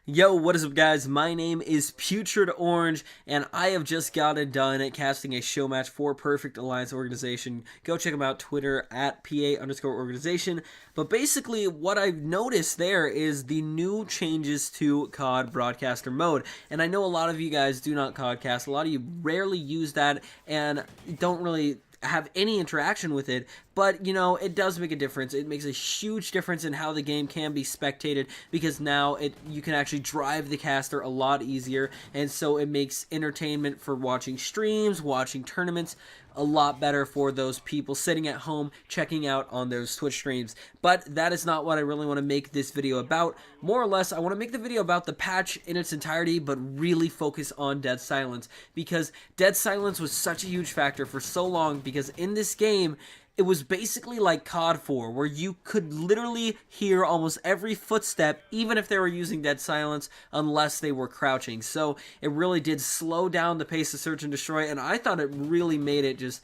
Yo, what is up, guys? My name is Putrid Orange, and I have just gotten done at casting a show match for Perfect Alliance Organization. Go check them out, Twitter at PA_organization. But basically, what I've noticed there is the new changes to COD Broadcaster mode. And I know a lot of you guys do not CODcast. A lot of you rarely use that and don't really have any interaction with it, but you know, it does make a difference. It makes a huge difference in how the game can be spectated, because now you can actually drive the caster a lot easier, and so it makes entertainment for watching streams, watching tournaments, a lot better for those people sitting at home checking out on those Twitch streams. But that is not what I really want to make this video about. More or less, I want to make the video about the patch in its entirety, but really focus on Dead Silence, because Dead Silence was such a huge factor for so long, because in this game, it was basically like COD 4, where you could literally hear almost every footstep, even if they were using Dead Silence, unless they were crouching. So it really did slow down the pace of Search and Destroy, and I thought it really made it just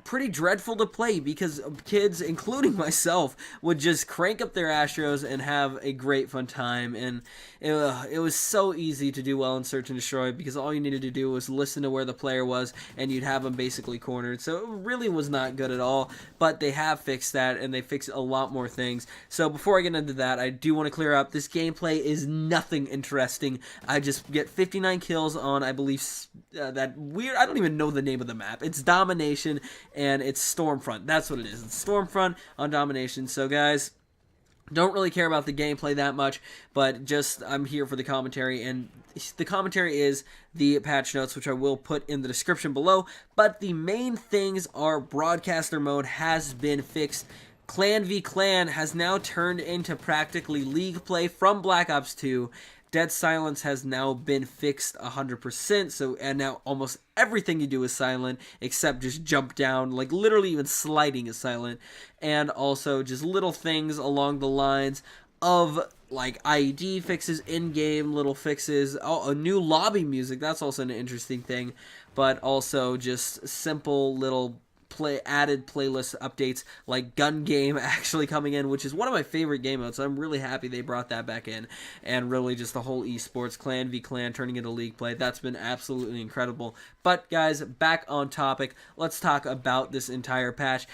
pretty dreadful to play, because kids, including myself, would just crank up their Astros and have a great fun time. And it was so easy to do well in Search and Destroy, because all you needed to do was listen to where the player was and you'd have them basically cornered. So it really was not good at all, but they have fixed that, and they fixed a lot more things. So before I get into that, I do want to clear up, this gameplay is nothing interesting. I just get 59 kills on, I believe, that weird, I don't even know the name of the map. It's Domination, and it's Stormfront. That's what it is. It's Stormfront on Domination. So guys, don't really care about the gameplay that much, but just I'm here for the commentary, and the commentary is the patch notes, which I will put in the description below. But the main things are broadcaster mode has been fixed. Clan v Clan has now turned into practically league play from Black Ops 2. Dead Silence has now been fixed 100%, so, and now almost everything you do is silent, except just jump down, like literally even sliding is silent, and also just little things along the lines of like IED fixes, in-game little fixes, a new lobby music, that's also an interesting thing, but also just simple little added playlist updates, like Gun Game actually coming in, which is one of my favorite game modes, so I'm really happy they brought that back in. And really just the whole esports, Clan v Clan turning into league play, that's been absolutely incredible. But guys, back on topic, let's talk about this entire patch.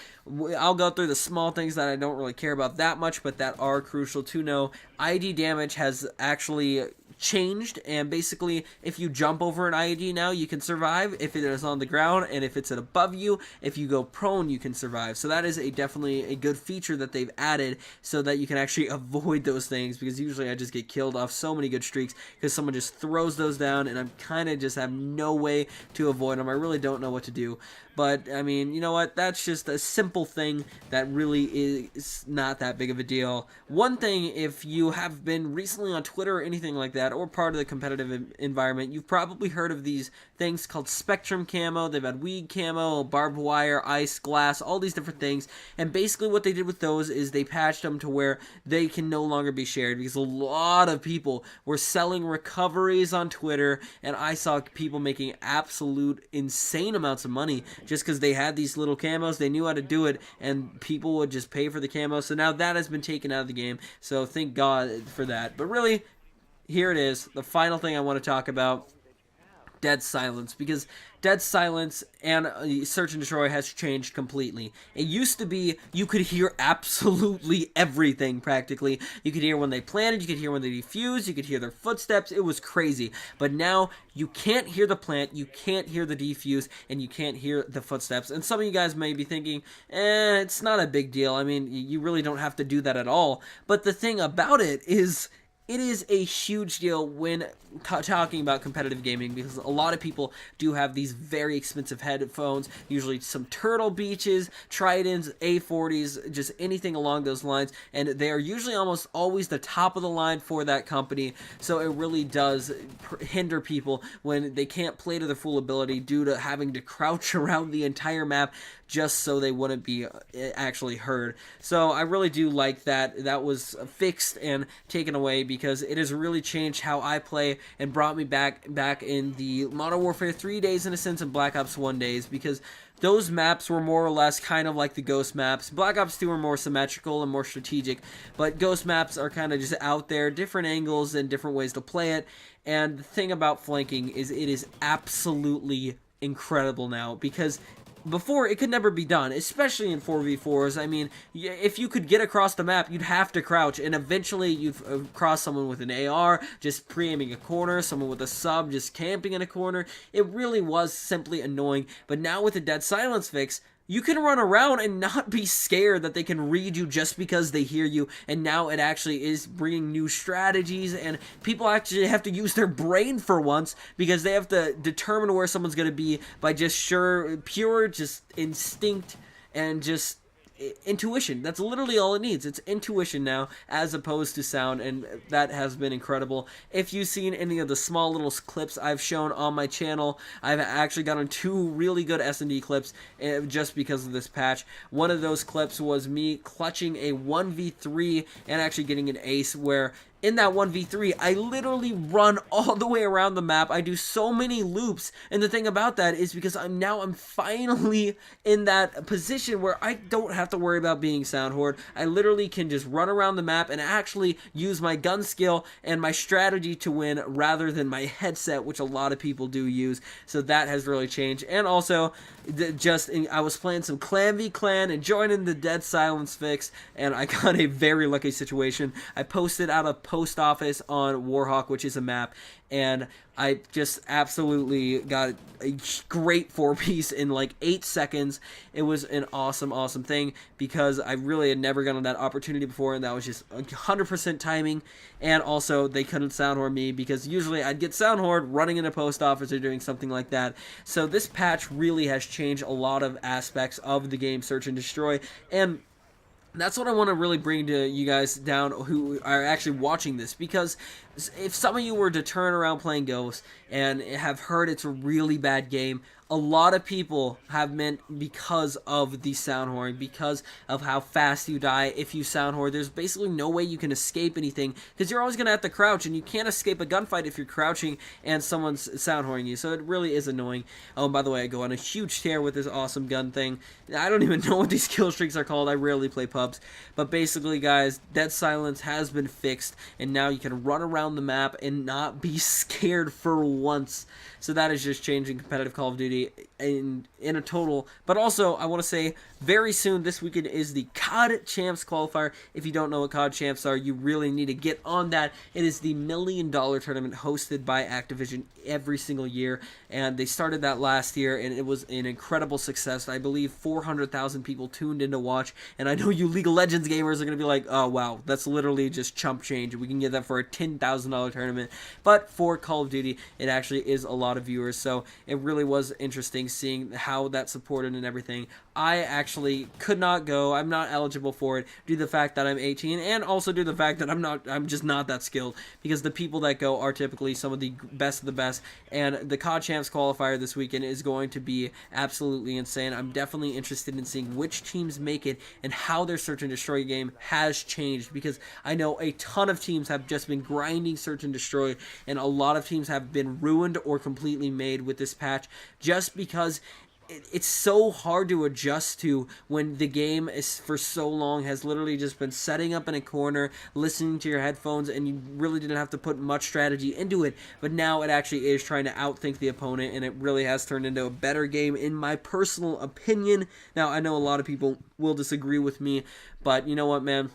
I'll go through the small things that I don't really care about that much, but that are crucial to know. ID damage has actually changed, and basically if you jump over an IED now, you can survive if it is on the ground, and if it's above you, if you go prone, you can survive. So that is definitely a good feature that they've added, so that you can actually avoid those things, because usually I just get killed off so many good streaks because someone just throws those down, and I'm kind of just have no way to avoid them. I really don't know what to do. But I mean, you know what, that's just a simple thing that really is not that big of a deal. One thing, if you have been recently on Twitter or anything like that, or part of the competitive environment, you've probably heard of these things called Spectrum Camo. They've had Weed Camo, Barbed Wire, Ice, Glass, all these different things. And basically what they did with those is they patched them to where they can no longer be shared, because a lot of people were selling recoveries on Twitter, and I saw people making absolute insane amounts of money just because they had these little camos. They knew how to do it, and people would just pay for the camo. So now that has been taken out of the game, so thank God for that. But really, here it is, the final thing I want to talk about, Dead Silence, because Dead Silence and Search and Destroy has changed completely. It used to be you could hear absolutely everything, practically. You could hear when they planted, you could hear when they defused, you could hear their footsteps. It was crazy. But now you can't hear the plant, you can't hear the defuse, and you can't hear the footsteps. And some of you guys may be thinking, it's not a big deal. I mean, you really don't have to do that at all. But the thing about it is a huge deal when talking about competitive gaming, because a lot of people do have these very expensive headphones, usually some Turtle Beaches, Tridents, A40s, just anything along those lines, and they are usually almost always the top of the line for that company. So it really does hinder people when they can't play to their full ability due to having to crouch around the entire map just so they wouldn't be actually heard. So I really do like that that was fixed and taken away, because because it has really changed how I play and brought me back in the Modern Warfare 3 days, in a sense, and Black Ops 1 days, because those maps were more or less kind of like the Ghost maps. Black Ops 2 are more symmetrical and more strategic, but Ghost maps are kind of just out there, different angles and different ways to play it. And the thing about flanking is it is absolutely incredible now, because before it could never be done, especially in 4v4s. I mean, if you could get across the map, you'd have to crouch, and eventually you'd cross someone with an AR just pre-aiming a corner, someone with a sub just camping in a corner. It really was simply annoying. But now with the Dead Silence fix, you can run around and not be scared that they can read you just because they hear you. And now it actually is bringing new strategies, and people actually have to use their brain for once, because they have to determine where someone's going to be by just pure just instinct and just intuition. That's literally all it needs. It's intuition now, as opposed to sound, and that has been incredible. If you've seen any of the small little clips I've shown on my channel, I've actually gotten 2 really good S&D clips just because of this patch. One of those clips was me clutching a 1v3 and actually getting an ace, where in that 1v3, I literally run all the way around the map. I do so many loops, and the thing about that is because I'm finally in that position where I don't have to worry about being Sound Horde. I literally can just run around the map and actually use my gun skill and my strategy to win, rather than my headset, which a lot of people do use. So that has really changed. And also, I was playing some Clan v Clan and joining the Dead Silence fix, and I got a very lucky situation. I posted out a post office on Warhawk, which is a map, and I just absolutely got a great 4-piece in like 8 seconds. It was an awesome thing, because I really had never gotten that opportunity before, and that was just 100% timing. And also, they couldn't Sound Horde me, because usually I'd get Sound Horde running in a post office or doing something like that. So this patch really has changed a lot of aspects of the game Search and Destroy, and that's what I want to really bring to you guys down who are actually watching this, because if some of you were to turn around playing Ghost and have heard it's a really bad game, a lot of people have meant because of the Sound Horde, because of how fast you die if you Sound Horde. There's basically no way you can escape anything, because you're always going to have to crouch, and you can't escape a gunfight if you're crouching and someone's Sound Hording you. So it really is annoying. Oh, and by the way, I go on a huge tear with this awesome gun thing. I don't even know what these kill streaks are called. I rarely play pubs. But basically, guys, Dead Silence has been fixed, and now you can run around the map and not be scared for once. So that is just changing competitive Call of Duty in a total. But also, I want to say, very soon this weekend is the COD Champs qualifier. If you don't know what COD Champs are, you really need to get on that. It is the $1 million tournament hosted by Activision every single year, and they started that last year, and it was an incredible success. I believe 400,000 people tuned in to watch, and I know you League of Legends gamers are going to be like, oh wow, that's literally just chump change. We can get that for a $10,000 tournament. But for Call of Duty, it actually is a lot of viewers, so it really was interesting seeing how that supported and everything. I actually could not go. I'm not eligible for it due to the fact that I'm 18, and also due to the fact that I'm just not that skilled, because the people that go are typically some of the best of the best, and the COD Champs qualifier this weekend is going to be absolutely insane. I'm definitely interested in seeing which teams make it and how their Search and Destroy game has changed, because I know a ton of teams have just been grinding Search and Destroy, and a lot of teams have been ruined or completely made with this patch, just because it's so hard to adjust to when the game is for so long has literally just been setting up in a corner, listening to your headphones, and you really didn't have to put much strategy into it. But now it actually is trying to outthink the opponent, and it really has turned into a better game in my personal opinion. Now, I know a lot of people will disagree with me, but you know what, man?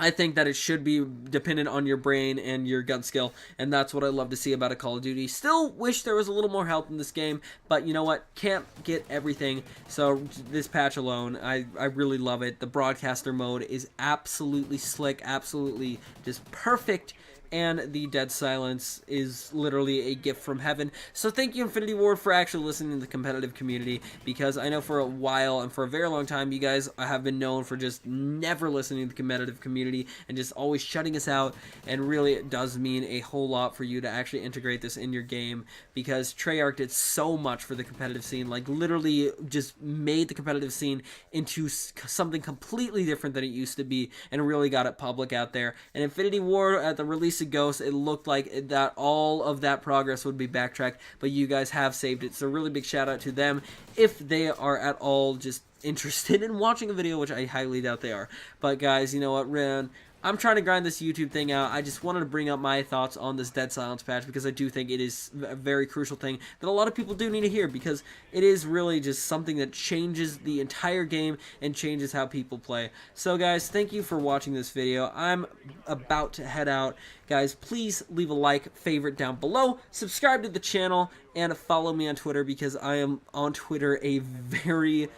I think that it should be dependent on your brain and your gun skill, and that's what I love to see about a Call of Duty. Still wish there was a little more help in this game, but you know what? Can't get everything, so this patch alone, I really love it. The broadcaster mode is absolutely slick, absolutely just perfect, and the Dead Silence is literally a gift from heaven. So thank you, Infinity Ward, for actually listening to the competitive community, because I know for a while and for a very long time you guys have been known for just never listening to the competitive community and just always shutting us out, and really it does mean a whole lot for you to actually integrate this in your game, because Treyarch did so much for the competitive scene, like literally just made the competitive scene into something completely different than it used to be, and really got it public out there. And Infinity Ward, at the release Basic Ghost, it looked like that all of that progress would be backtracked, but you guys have saved it. So really big shout out to them if they are at all just interested in watching a video, which I highly doubt they are. But guys, you know what, I'm trying to grind this YouTube thing out. I just wanted to bring up my thoughts on this Dead Silence patch because I do think it is a very crucial thing that a lot of people do need to hear, because it is really just something that changes the entire game and changes how people play. So guys, thank you for watching this video. I'm about to head out. Guys, please leave a like, favorite down below, subscribe to the channel, and follow me on Twitter, because I am on Twitter a very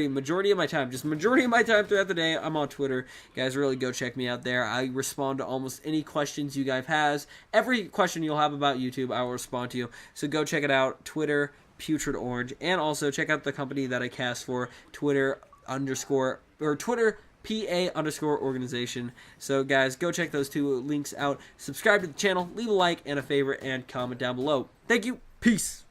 majority of my time throughout the day. I'm on Twitter. Guys, really go check me out there. I respond to almost any questions you guys have. Every question you'll have about YouTube, I will respond to you. So go check it out. Twitter, Putrid Orange. And also check out the company that I cast for, Twitter PA_organization. So guys, go check those two links out. Subscribe to the channel, leave a like and a favorite, and comment down below. Thank you. Peace.